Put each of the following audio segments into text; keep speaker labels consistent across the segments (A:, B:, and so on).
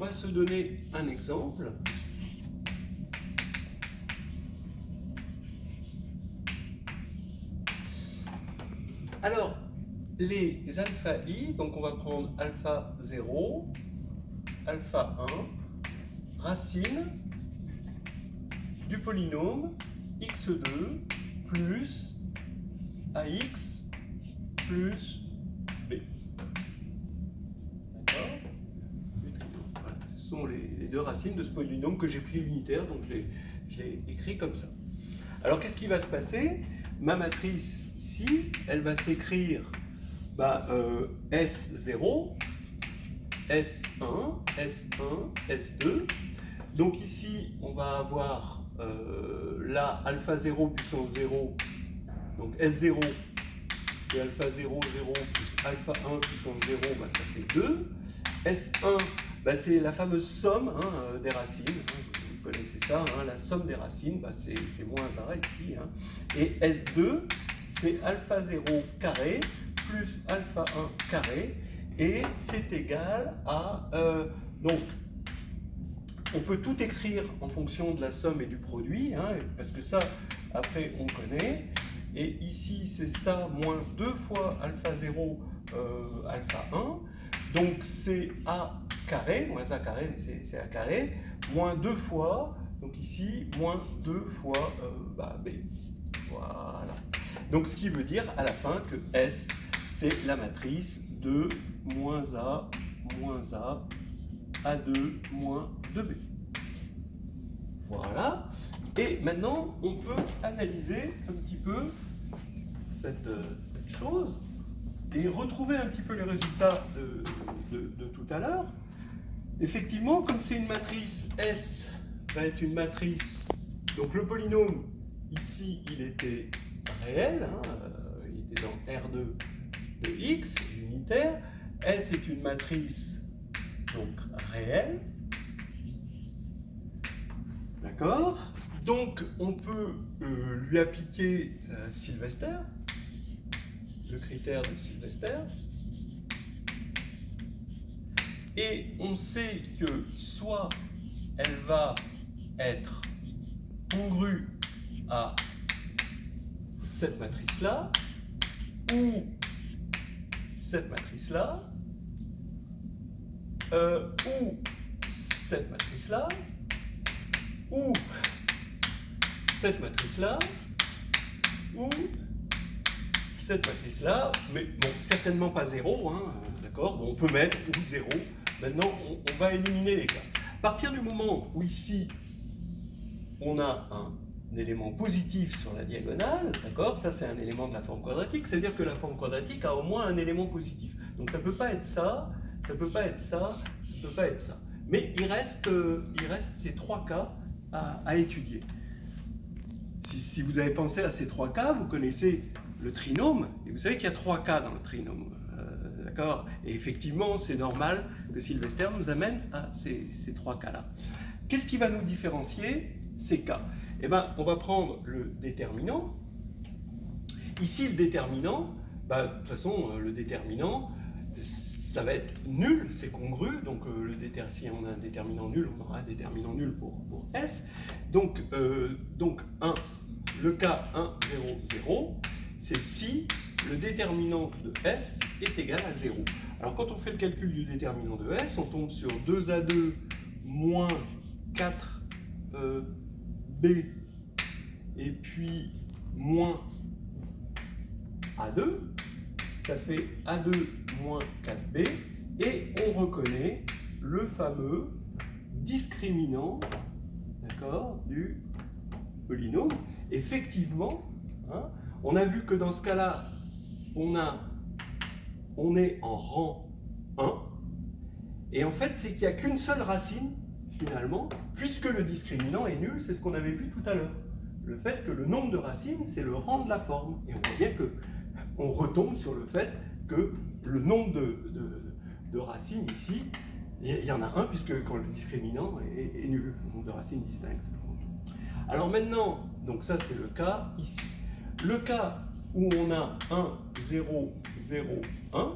A: va se donner un exemple. Alors, les alpha i, donc on va prendre alpha 0, alpha 1, racine du polynôme x2 plus ax plus b. D'accord? Voilà, ce sont les deux racines de ce polynôme que j'ai pris unitaire, donc je l'ai écrit comme ça. Alors qu'est-ce qui va se passer? Ma matrice ici, elle va s'écrire S0, S1, S1, S2. Donc ici, on va avoir là alpha 0 puissance 0, donc S0, c'est alpha 0, 0 plus alpha 1 puissance 0, ça fait 2. S1, c'est la fameuse somme des racines. Vous connaissez ça, la somme des racines, c'est moins 1 ici. Et S2, c'est alpha 0 carré plus alpha 1 carré. Et c'est égal à... donc, on peut tout écrire en fonction de la somme et du produit, parce que ça, après, on connaît. Et ici, c'est ça moins 2 fois alpha 0, alpha 1. Donc, c'est A carré, moins A carré, c'est A carré, moins 2 fois, donc ici, moins 2 fois B. Voilà. Donc, ce qui veut dire, à la fin, que S, c'est la matrice de moins A, A2, moins 2B. Voilà. Et maintenant, on peut analyser un petit peu cette chose et retrouver un petit peu les résultats de tout à l'heure. Effectivement, comme c'est une matrice, S va être une matrice, donc le polynôme, ici, il était réel, il était dans R2 de X, unitaire. S est une matrice, donc réelle. D'accord? Donc, on peut lui appliquer Sylvester, le critère de Sylvester. Et on sait que soit elle va être congrue à cette matrice-là, ou cette matrice-là, ou cette matrice-là, ou cette matrice-là, ou cette matrice-là, mais bon, certainement pas 0, d'accord? Bon, on peut mettre ou 0. Maintenant, on va éliminer les cas. À partir du moment où ici, on a un élément positif sur la diagonale, d'accord? Ça, c'est un élément de la forme quadratique, c'est-à-dire que la forme quadratique a au moins un élément positif. Donc, ça ne peut pas être ça, ça ne peut pas être ça, ça ne peut pas être ça. Mais il reste ces trois cas à étudier. Si vous avez pensé à ces trois cas, vous connaissez le trinôme, et vous savez qu'il y a trois cas dans le trinôme. D'accord? Et effectivement, c'est normal que Sylvester nous amène à ces trois cas-là. Qu'est-ce qui va nous différencier ces cas? Eh bien, on va prendre le déterminant. Ici, le déterminant, de toute façon, le déterminant, ça va être nul, c'est congru. Donc, si on a un déterminant nul, on aura un déterminant nul pour S. Donc 1, le cas 1, 0, 0, c'est si le déterminant de S est égal à 0. Alors, quand on fait le calcul du déterminant de S, on tombe sur 2A2 moins 4B et puis moins A2. Ça fait A2 moins 4B et on reconnaît le fameux discriminant, d'accord, du polynôme. Effectivement, on a vu que dans ce cas-là, on est en rang 1, et en fait, c'est qu'il n'y a qu'une seule racine, finalement, puisque le discriminant est nul, c'est ce qu'on avait vu tout à l'heure. Le fait que le nombre de racines, c'est le rang de la forme. Et on voit bien qu'on retombe sur le fait que le nombre de racines ici, il y en a un, puisque quand le discriminant est nul, le nombre de racines distinctes. Alors maintenant, donc ça c'est le cas ici. Le cas où on a 1, 0, 0, 1,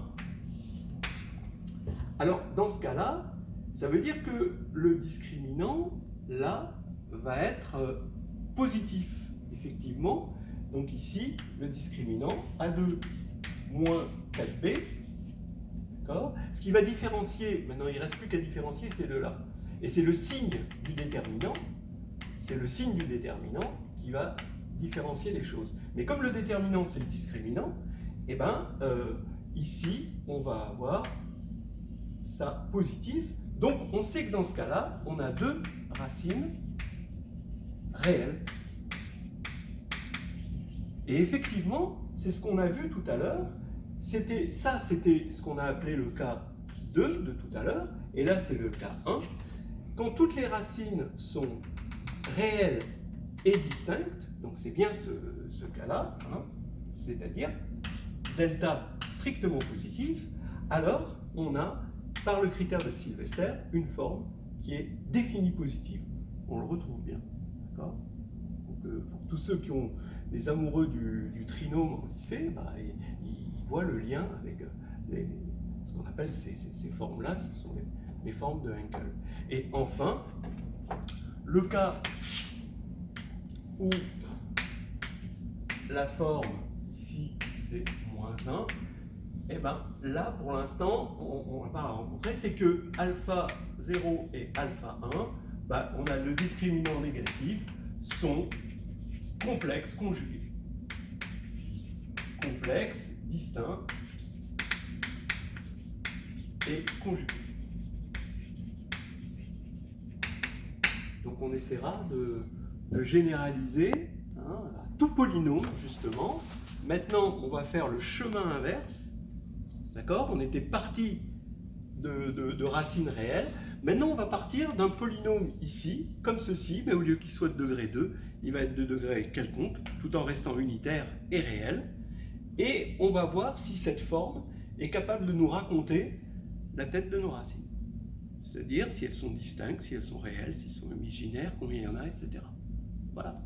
A: alors dans ce cas-là, Ça veut dire que le discriminant, là, va être positif, effectivement. Donc ici, le discriminant A2 moins 4B, d'accord? Ce qui va différencier, maintenant il ne reste plus qu'à différencier ces deux-là. Et c'est le signe du déterminant, qui va différencier les choses. Mais comme le déterminant, c'est le discriminant, et ben, ici, on va avoir ça positif. Donc, on sait que dans ce cas-là, on a deux racines réelles. Et effectivement, c'est ce qu'on a vu tout à l'heure. C'était ce qu'on a appelé le cas 2 de tout à l'heure. Et là, c'est le cas 1. Quand toutes les racines sont réelles et distinctes, donc c'est bien ce cas-là, hein, c'est-à-dire delta strictement positif, alors on a, par le critère de Sylvester, une forme qui est définie positive. On le retrouve bien. D'accord ? Donc, pour tous ceux qui ont les amoureux du trinôme au lycée, bah, ils voient le lien avec ce qu'on appelle ces formes-là, ce sont les formes de Hankel. Et enfin, le cas où la forme ici c'est moins 1, et bien là pour l'instant on va pas la rencontrer, c'est que alpha 0 et alpha 1, ben, on a le discriminant négatif sont complexes conjugués. Complexes, distincts et conjugués. Donc on essaiera de généraliser hein, à tout polynôme, justement. Maintenant, on va faire le chemin inverse. D'accord ? On était parti de racines réelles. Maintenant, on va partir d'un polynôme ici, comme ceci, mais au lieu qu'il soit de degré 2, il va être de degré quelconque, tout en restant unitaire et réel. Et on va voir si cette forme est capable de nous raconter la tête de nos racines. C'est-à-dire si elles sont distinctes, si elles sont réelles, si elles sont imaginaires, combien il y en a, etc. Voilà.